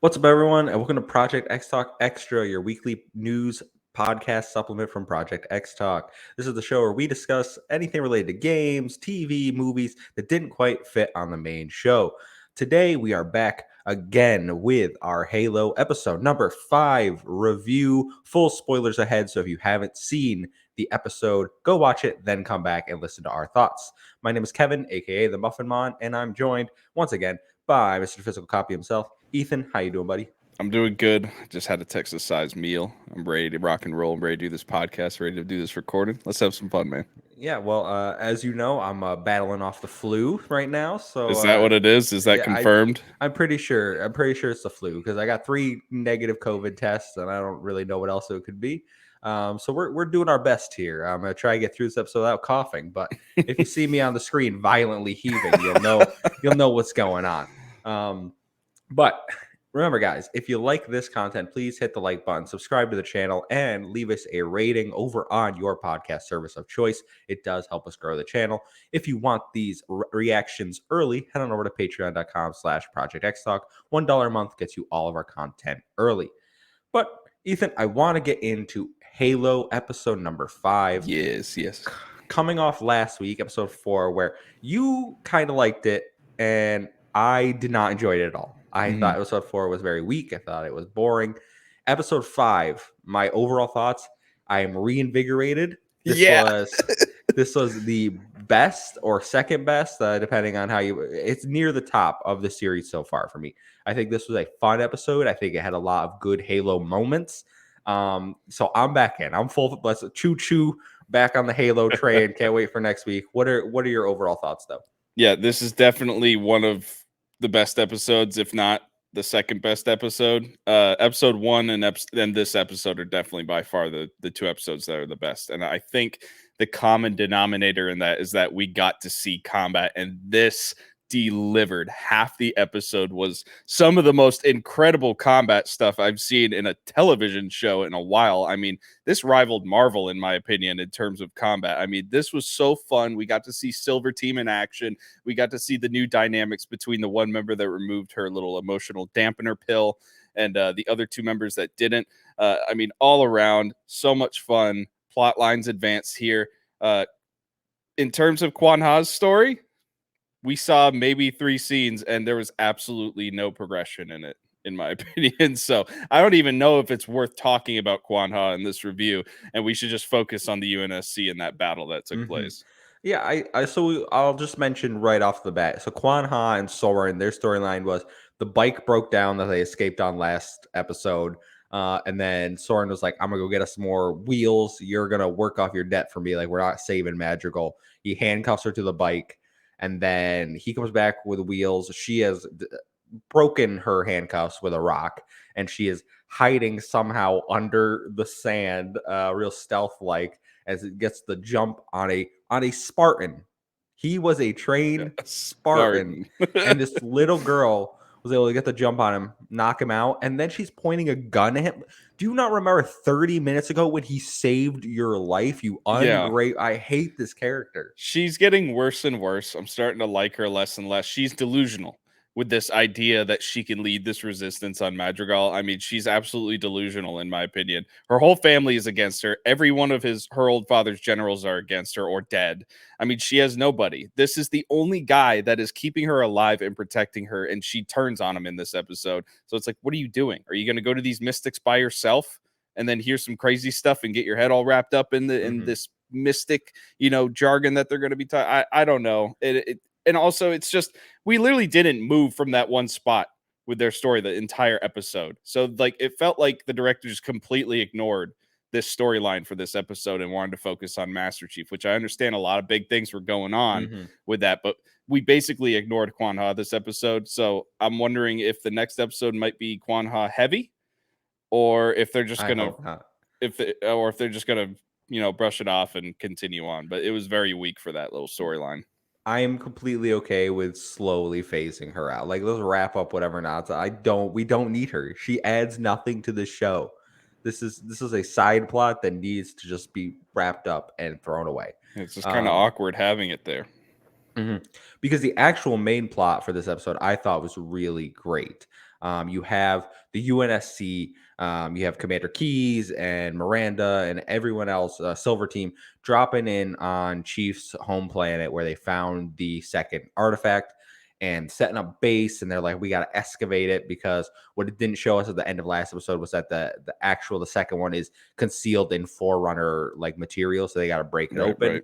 What's up, everyone, and welcome to Project X Talk Extra, your weekly news podcast supplement from Project X Talk. This is the show where we discuss anything related to games, TV, movies that didn't quite fit on the main show. Today, we are back again with our Halo episode number 5 review. Full spoilers ahead, so if you haven't seen the episode, go watch it, then come back and listen to our thoughts. My name is Kevin, aka the Muffin Mon, and I'm joined once again by Mr. Physical Copy himself, Ethan. How you doing, buddy? I'm doing good. Just had a Texas-sized meal. I'm ready to rock and roll. I'm ready to do this podcast. Ready to do this recording. Let's have some fun, man. Yeah, well, as you know, I'm battling off the flu right now. So Is that what it is? Is that yeah, confirmed? I'm pretty sure. I'm pretty sure it's the flu because I got 3 negative COVID tests, and I don't really know what else it could be. So we're doing our best here. I'm gonna try to get through this episode without coughing. But if you see me on the screen violently heaving, you'll know what's going on. But remember, guys, if you like this content, please hit the like button, subscribe to the channel, and leave us a rating over on your podcast service of choice. It does help us grow the channel. If you want these reactions early, head on over to patreon.com/projectxtalk. $1 a month gets you all of our content early. But Ethan, I want to get into Halo episode number 5. Yes. Coming off last week, episode 4, where you kind of liked it and I did not enjoy it at all. I thought episode 4 was very weak. I thought it was boring. Episode 5, my overall thoughts, I am reinvigorated. This was the best or second best, depending on how it's near the top of the series so far for me. I think this was a fun episode. I think it had a lot of good Halo moments. So I'm back in. I'm full. Let's choo back on the Halo train. Can't wait for next week. What are your overall thoughts, though? Yeah, this is definitely one of the best episodes, if not the second best episode. Episode 1 and this episode are definitely by far the 2 episodes that are the best. And I think the common denominator in that is that we got to see combat, and this delivered. Half the episode was some of the most incredible combat stuff I've seen in a television show in a while. I mean, this rivaled Marvel, in my opinion, in terms of combat. I mean, this was so fun. We got to see Silver Team in action. We got to see the new dynamics between the one member that removed her little emotional dampener pill and the other 2 members that didn't. I mean, all around, so much fun. Plot lines advanced here. In terms of Quan Ha's story, we saw maybe 3 scenes and there was absolutely no progression in it, in my opinion. So I don't even know if it's worth talking about Quan Ha in this review, and we should just focus on the UNSC and that battle that took place. Yeah, I'll just mention right off the bat. So Quan Ha and Soren, their storyline was the bike broke down that they escaped on last episode. And then Soren was like, I'm gonna go get us more wheels. You're gonna work off your debt for me. Like, we're not saving Madrigal. He handcuffs her to the bike, and then he comes back with wheels. She has broken her handcuffs with a rock, and she is hiding somehow under the sand, real stealth like, as it gets the jump on a Spartan. He was a trained Spartan, and this little girl was able to get the jump on him, knock him out, and then she's pointing a gun at him. Do you not remember 30 minutes ago when he saved your life? You ungrateful. I hate this character. She's getting worse and worse. I'm starting to like her less and less. She's delusional with this idea that she can lead this resistance on Madrigal. I mean, she's absolutely delusional, in my opinion. Her whole family is against her. Every one of her old father's generals are against her or dead. I mean, she has nobody. This is the only guy that is keeping her alive and protecting her, and she turns on him in this episode. So it's like, what are you doing? Are you going to go to these mystics by yourself and then hear some crazy stuff and get your head all wrapped up in this mystic, jargon that they're going to be talking? I don't know. And also, it's just, we literally didn't move from that one spot with their story the entire episode. So like, it felt like the director just completely ignored this storyline for this episode and wanted to focus on Master Chief, which I understand a lot of big things were going on with that, but we basically ignored Quan Ha this episode. So I'm wondering if the next episode might be Quan Ha heavy, or if they're just gonna if they're just gonna brush it off and continue on. But it was very weak for that little storyline. I am completely okay with slowly phasing her out. Like, let's wrap up whatever not. We don't need her. She adds nothing to the show. This is a side plot that needs to just be wrapped up and thrown away. It's just kind of awkward having it there. Because the actual main plot for this episode, I thought, was really great. You have the UNSC, you have Commander Keys and Miranda and everyone else, Silver Team, dropping in on Chief's home planet where they found the second artifact and setting up base. And they're like, we got to excavate it, because what it didn't show us at the end of last episode was that the second one is concealed in Forerunner like material. So they got to break it open.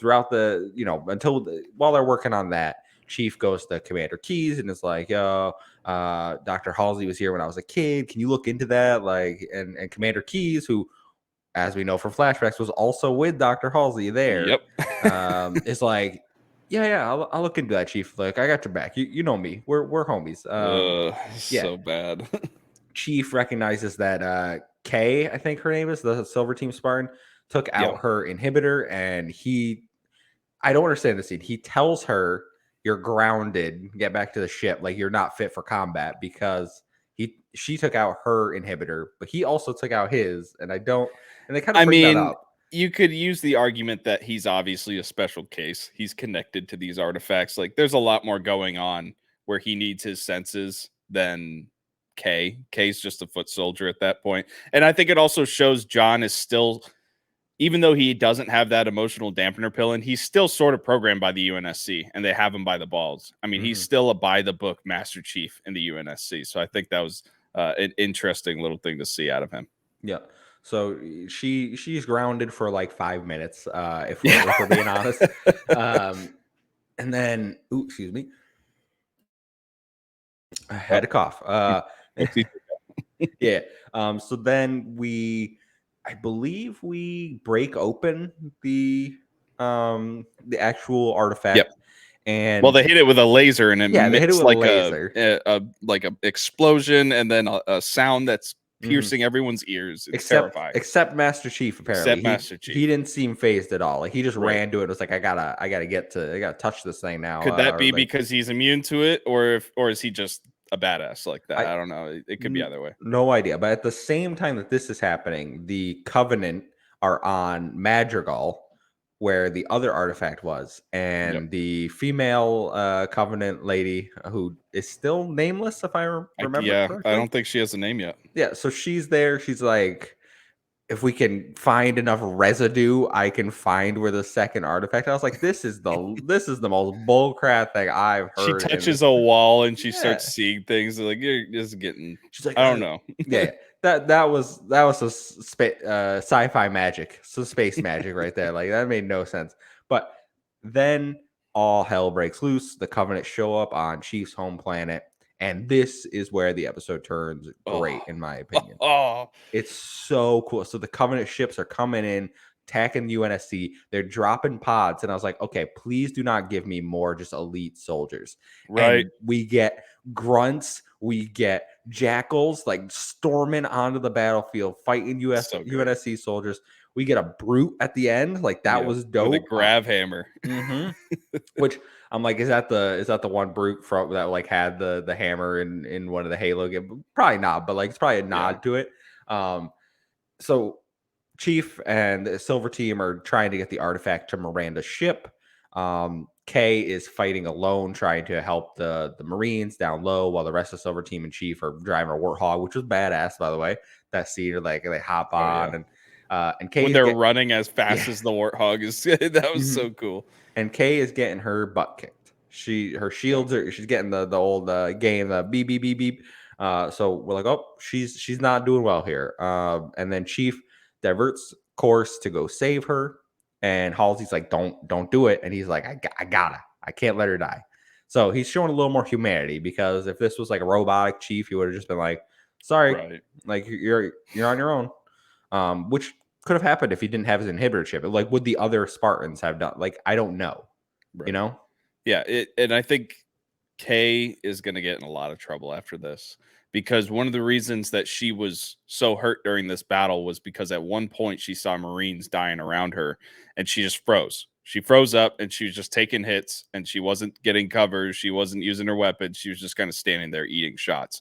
Throughout the, while they're working on that, Chief goes to Commander Keys and is like, yo, Dr. Halsey was here when I was a kid. Can you look into that? Like, and Commander Keys, who, as we know from flashbacks, was also with Dr. Halsey there, is like, yeah, I'll look into that, Chief. Like, I got your back. You know me. We're homies. So bad. Chief recognizes that Kay, I think her name is, the Silver Team Spartan, took out her inhibitor, and I don't understand the scene. He tells her, you're grounded, get back to the ship, like you're not fit for combat, because she took out her inhibitor, but he also took out his, and they kind of bring that up. You could use the argument that he's obviously a special case. He's connected to these artifacts. Like, there's a lot more going on where he needs his senses than Kay. Kay's just a foot soldier at that point. And I think it also shows John is still, even though he doesn't have that emotional dampener pill, and he's still sort of programmed by the UNSC, and they have him by the balls. I mean, he's still a by-the-book Master Chief in the UNSC. So I think that was an interesting little thing to see out of him. Yeah. So she's grounded for like 5 minutes, if we're being honest. And then, excuse me, I had a cough. Yeah. So then I believe we break open the actual artifact. Yep. And well, they hit it with a laser, and they hit it with like a explosion, and then a sound that's piercing everyone's ears. It's terrifying. Except Master Chief, apparently. Master Chief. He didn't seem phased at all. Like, he just ran to it. It was like, I gotta touch this thing now. Could that be because he's immune to it, or is he just a badass like that? I don't know. It could be either way. No idea. But at the same time that this is happening, the Covenant are on Madrigal, where the other artifact was, and the female Covenant lady, who is still nameless, if I remember correctly. I don't think she has a name yet. Yeah, so she's there. She's like, if we can find enough residue, I can find where the second artifact. I was like, this is the most bullcrap thing I've heard. She touches a wall and she starts seeing things. Like, you're just getting. She's like, I don't know. Yeah. That was some sci-fi magic, some space magic right there. Like, that made no sense. But then all hell breaks loose. The Covenant show up on Chief's home planet, and this is where the episode turns great, in my opinion. It's so cool. So the Covenant ships are coming in, attacking the UNSC. They're dropping pods, and I was like, okay, please do not give me more just elite soldiers. Right. And we get grunts. We get jackals like storming onto the battlefield, fighting UNSC soldiers. We get a brute at the end. Like, that was dope. With a grav hammer. Which I'm like, is that the one brute from that like had the hammer in one of the Halo games? Probably not, but like, it's probably a nod to it. So Chief and the Silver Team are trying to get the artifact to Miranda's ship. Kay is fighting alone, trying to help the Marines down low, while the rest of Silver Team and Chief are driving a Warthog, which was badass, by the way. That scene, like, they hop on and Kay, when they're running as fast as the Warthog is, that was so cool. And Kay is getting her butt kicked. Her shields she's getting the old game, the beep beep beep beep. So we're like, oh, she's not doing well here. And then Chief diverts course to go save her. And Halsey's like, don't do it. And he's like, I gotta. I can't let her die. So he's showing a little more humanity, because if this was like a robotic Chief, he would have just been like, sorry, like, you're on your own. Which could have happened if he didn't have his inhibitor chip. Like, would the other Spartans have done? Like, I don't know. You know? Yeah. And I think Kay is going to get in a lot of trouble after this, because one of the reasons that she was so hurt during this battle was because at one point she saw Marines dying around her, and she just froze. She froze up, and she was just taking hits, and she wasn't getting cover. She wasn't using her weapon. She was just kind of standing there eating shots.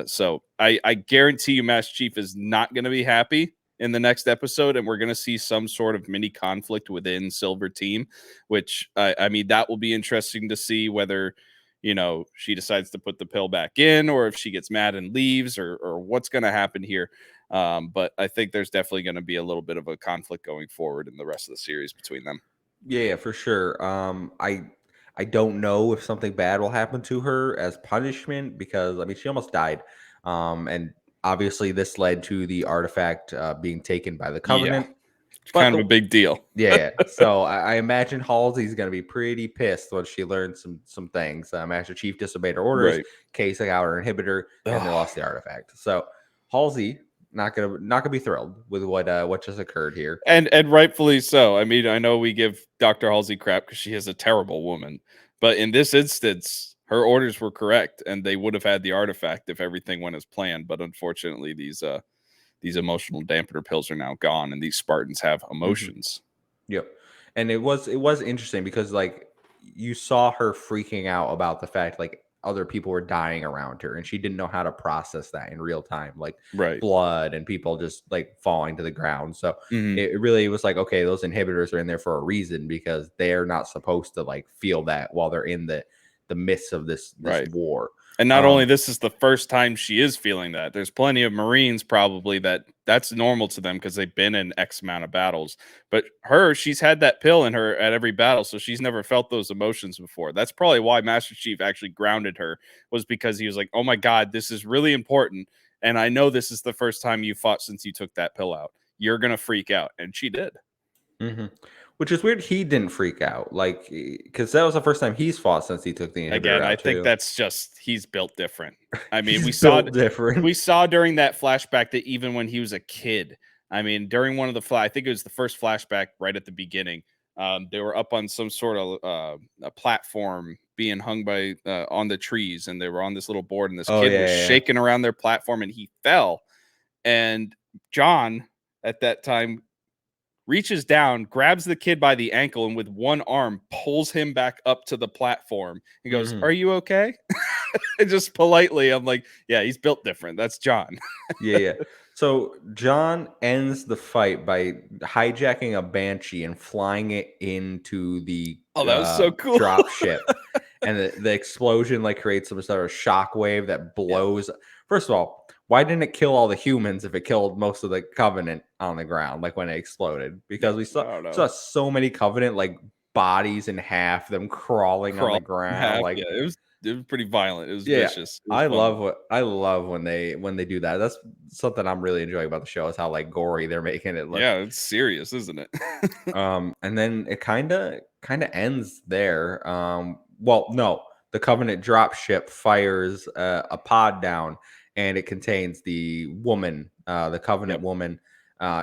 So I guarantee you Master Chief is not going to be happy in the next episode, and we're going to see some sort of mini conflict within Silver Team, which I mean, that will be interesting to see whether, she decides to put the pill back in, or if she gets mad and leaves, or what's going to happen here. But I think there's definitely going to be a little bit of a conflict going forward in the rest of the series between them. Yeah, for sure. I don't know if something bad will happen to her as punishment because I mean she almost died, and obviously this led to the artifact being taken by the Yeah, Covenant. it's But kind of a big deal. yeah, so I imagine Halsey's gonna be pretty pissed when she learns some things. Master Chief disobeyed her orders, Right. Case got her inhibitor, and they Ugh. lost the artifact. So Halsey not gonna be thrilled with what just occurred here. And rightfully so. I mean, I know we give Dr. Halsey crap because she is a terrible woman, but in this instance, her orders were correct, and they would have had the artifact if everything went as planned. But unfortunately, these emotional dampener pills are now gone, and these Spartans have Mhm. emotions. Yep. And it was interesting because like you saw her freaking out about the fact like other people were dying around her and she didn't know how to process that in real time, like Right. blood and people just like falling to the ground. So Mhm. it really was like, okay, those inhibitors are in there for a reason because they're not supposed to like feel that while they're in the midst of this Right. war. And not only Um this is the first time she is feeling that. There's plenty of Marines probably that's normal to them because they've been in X amount of battles. But she's had that pill in her at every battle, so she's never felt those emotions before. That's probably why Master Chief actually grounded her, was because he was like, "Oh my God, this is really important, and I know this is the first time you fought since you took that pill out. You're gonna freak out," and she did. mhm. Which is weird he didn't freak out. Like cuz that was the first time he's fought since he took the inhibitor Again, I out think too. that's just he's built different. I mean, He's built different. we saw during that flashback that even when he was a kid, I mean, during one of I think it was the first flashback right at the beginning. They were up on some sort of a platform being hung by on the trees, and they were on this little board, and this Oh kid yeah, was yeah, yeah. shaking around their platform, and he fell. And John at that time reaches down, grabs the kid by the ankle, and with one arm pulls him back up to the platform. He goes, Mhm. "Are you okay?" And just politely, I'm like, "Yeah, he's built different. That's John." Yeah, yeah. So John ends the fight by hijacking a banshee and flying it into the Oh, that was so cool. drop ship, and the explosion like creates some sort of shock wave that Yeah, blows. First of all, why didn't it kill all the humans if it killed most of the Covenant on the ground, like when it exploded? yeah. Because we I saw don't know. saw so many Covenant like bodies in half, them crawling on the Crawl in ground, half. like Yeah, it was pretty violent. It was yeah, vicious. It was fun. I love when they do that. That's something I'm really enjoying about the show is how like gory they're making it look. Yeah, it's serious, isn't it? And then it kind of ends there. Well, no, the Covenant dropship fires a pod down, and it contains the woman, the Covenant Yep. woman.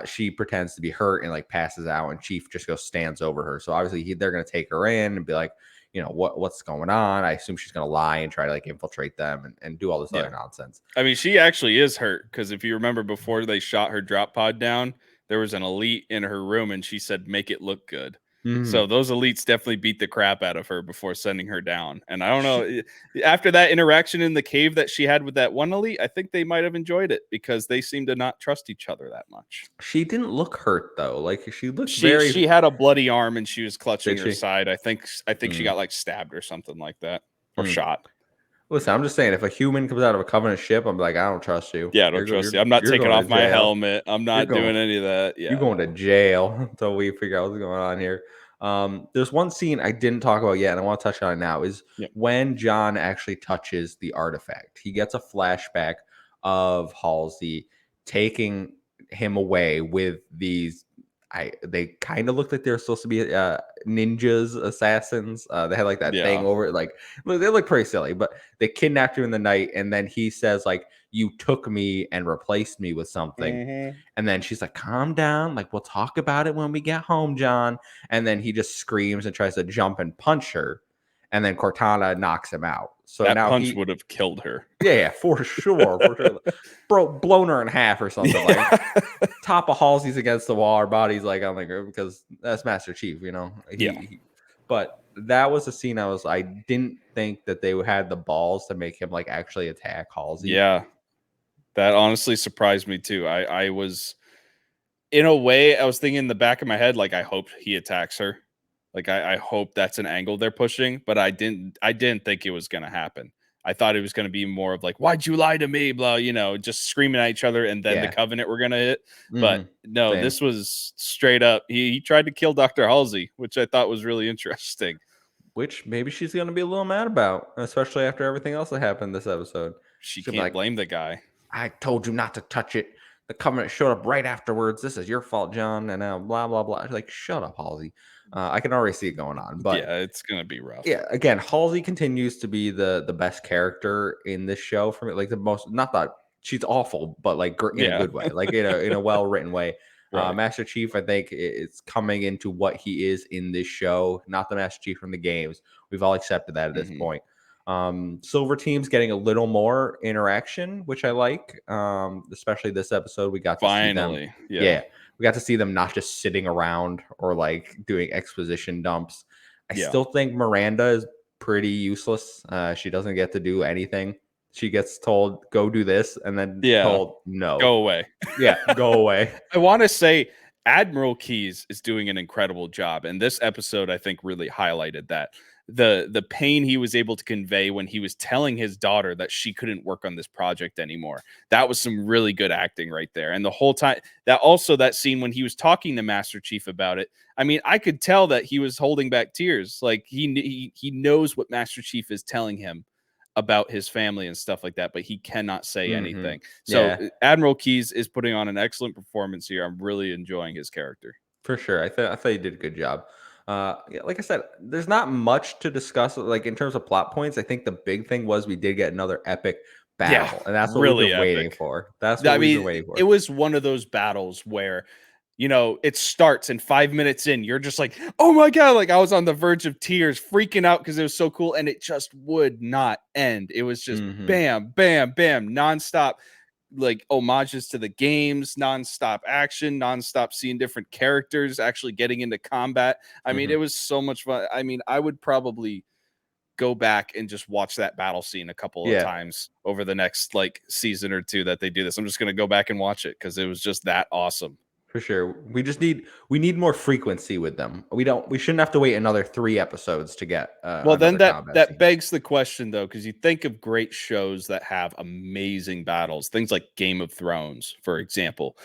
She pretends to be hurt and like passes out, and Chief just goes stands over her. So obviously they're gonna take her in and be like, what's going on. I assume she's gonna lie and try to like infiltrate them and do all this Yeah. other nonsense. I mean, she actually is hurt because if you remember before they shot her drop pod down, there was an elite in her room and she said, "Make it look good." So Mhm. those elites definitely beat the crap out of her before sending her down. And I don't know, after that interaction in the cave that she had with that one elite, I think they might have enjoyed it because they seem to not trust each other that much. She didn't look hurt though. Like she looked She very. had a bloody arm and she was clutching Did her she? side. I think she Mm, got like stabbed or something like that, or mm. shot. Listen, I'm just saying, if a human comes out of a Covenant ship, I'm like, I don't trust you. Yeah, I don't trust you. I'm not You're taking going to off my jail. helmet. I'm You're not going doing any of that. you're Yeah, going to no. jail until we figure out what's going on here. There's one scene I didn't talk about yet, and I want to touch on it now. Is Yeah. when John actually touches the artifact. He gets a flashback of Halsey taking him away with these. They kind of looked like they were supposed to be ninjas, assassins. They had like that thing Yeah. over it. Like they look pretty silly, but they kidnapped him in the night, and then he says like, "You took me and replaced me with something." Mhm. And then she's like, "Calm down. Like, we'll talk about it when we get home, John." And then he just screams and tries to jump and punch her. And then Cortana knocks him out. So That now punch would have killed her. yeah, yeah, for sure, for sure. Bro, blown her in half or something. Like, Yeah. top of Halsey's against the wall. Her body's like on the ground because that's Master Chief, Yeah. But that was a scene I didn't think that they had the balls to make him like actually attack Halsey. Yeah. That honestly surprised me too. I was in a way, I was thinking in the back of my head, like, I hope he attacks her. Like I hope that's an angle they're pushing, but I didn't think it was gonna happen. I thought it was gonna be more of like, "Why'd you lie to me?" Blah, just screaming at each other, and then the Yeah. Covenant were gonna hit. But Hmm. no, Same. this was straight up. He tried to kill Dr. Halsey, which I thought was really interesting. Which maybe she's gonna be a little mad about, especially after everything else that happened this episode. She She'll be can't like, blame the guy. I told you not to touch it. The Covenant showed up right afterwards. This is your fault, John. And now blah blah blah. Like, shut up, Halsey. I can already see it going on. But Yeah, it's gonna be rough. yeah, again, Halsey continues to be the best character in this show for me. Like the most, not that she's awful, but like in a Yeah, good way, like in a well written way. right. Master Chief, I think, is coming into what he is in this show, not the Master Chief from the games. We've all accepted that at this Mhm. point. Silver Team's getting a little more interaction, which I like. Especially this episode, we got to see them. Finally, yeah. Yeah, we got to see them not just sitting around or like doing exposition dumps. I Yeah. still think Miranda is pretty useless. She doesn't get to do anything. She gets told, go do this, and then Yeah. told, no. Go away. Yeah, go away. I wanna say Admiral Keyes is doing an incredible job, and this episode, I think, really highlighted that. The pain he was able to convey when he was telling his daughter that she couldn't work on this project anymore. That was some really good acting right there, and the whole time that scene when he was talking to Master Chief about it, I mean, I could tell that he was holding back tears, like, he knows what Master Chief is telling him about his family and stuff like that, but he cannot say Hmm. anything. So Yeah, Admiral Keyes is putting on an excellent performance here. I'm really enjoying his character. for sure. I thought you did a good job. Yeah, like I said, there's not much to discuss. Like in terms of plot points, I think the big thing was we did get another epic Yeah, battle, and that's what we've really been waiting epic. for. That's I what we've been mean, waiting it for. was one of those battles where, it starts and 5 minutes in, you're just like, oh my God. Like I was on the verge of tears, freaking out because it was so cool. And it just would not end. It was just Hmm. bam, bam, bam, nonstop, like homages to the games, nonstop action, nonstop seeing different characters actually getting into combat. I mean, Hmm. it was so much fun. I mean, I would probably go back and just watch that battle scene a couple of Yeah. times over the next like season or two that they do this. I'm just going to go back and watch it because it was just that awesome. For sure. We need more frequency with them. We shouldn't have to wait another 3 episodes to get Well, then another that combat that scene. begs the question though, because you think of great shows that have amazing battles, things like Game of Thrones, for example.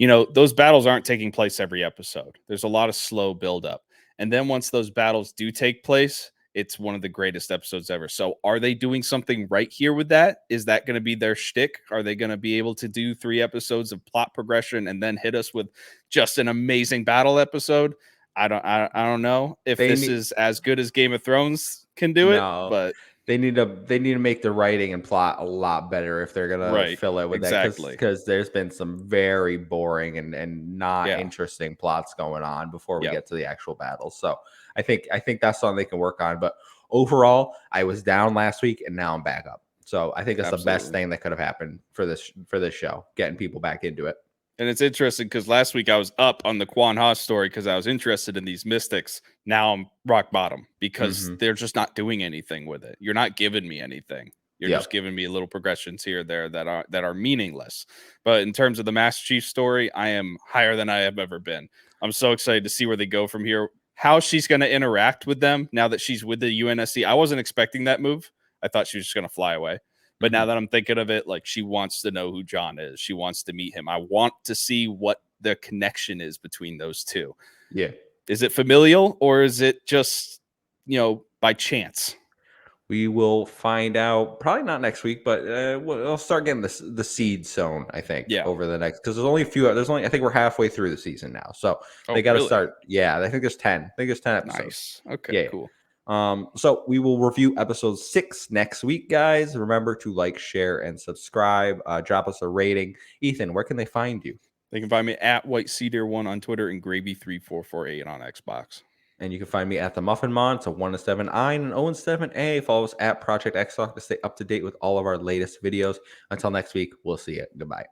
Those battles aren't taking place every episode. There's a lot of slow buildup. And then once those battles do take place, it's one of the greatest episodes ever. So are they doing something right here with that? Is that going to be their shtick? Are they going to be able to do 3 episodes of plot progression and then hit us with just an amazing battle episode? I don't know if They this need is as good as Game of Thrones can do it, No. but They need to make the writing and plot a lot better if they're gonna right, fill it with that, because exactly. there's been some very boring and not Yeah, interesting plots going on before we yeah, get to the actual battle. So I think that's something they can work on. But overall, I was down last week and now I'm back up. So I think it's the best absolutely. thing that could have happened for this show, getting people back into it. And it's interesting because last week I was up on the Quan Ha story because I was interested in these mystics. Now I'm rock bottom because Hmm. they're just not doing anything with it. You're not giving me anything. You're just Yep. giving me little progressions here or there that are meaningless. But in terms of the Master Chief story, I am higher than I have ever been. I'm so excited to see where they go from here. How she's going to interact with them now that she's with the UNSC. I wasn't expecting that move. I thought she was just going to fly away. But now Hmm. that I'm thinking of it, like she wants to know who John is. She wants to meet him. I want to see what the connection is between those two. Yeah. Is it familial or is it just, by chance? We will find out probably not next week, but we'll start getting the seed sown. I think Yeah. over the next, because there's only a few. There's only, I think we're halfway through the season now, so Oh, they got to really? start. Yeah, I think there's 10. I think there's 10 episodes. Nice. Okay, Yeah. cool. So we will review episode 6 next week, guys. Remember to like, share, and subscribe. Drop us a rating. Ethan, where can they find you? They can find me at White Cedar 1 on Twitter and Gravy3448 on Xbox. And you can find me at the Muffin Mon. It's a 1-7I and an 0-7A. Follow us at Project X Talk to stay up to date with all of our latest videos. Until next week, we'll see you. Goodbye.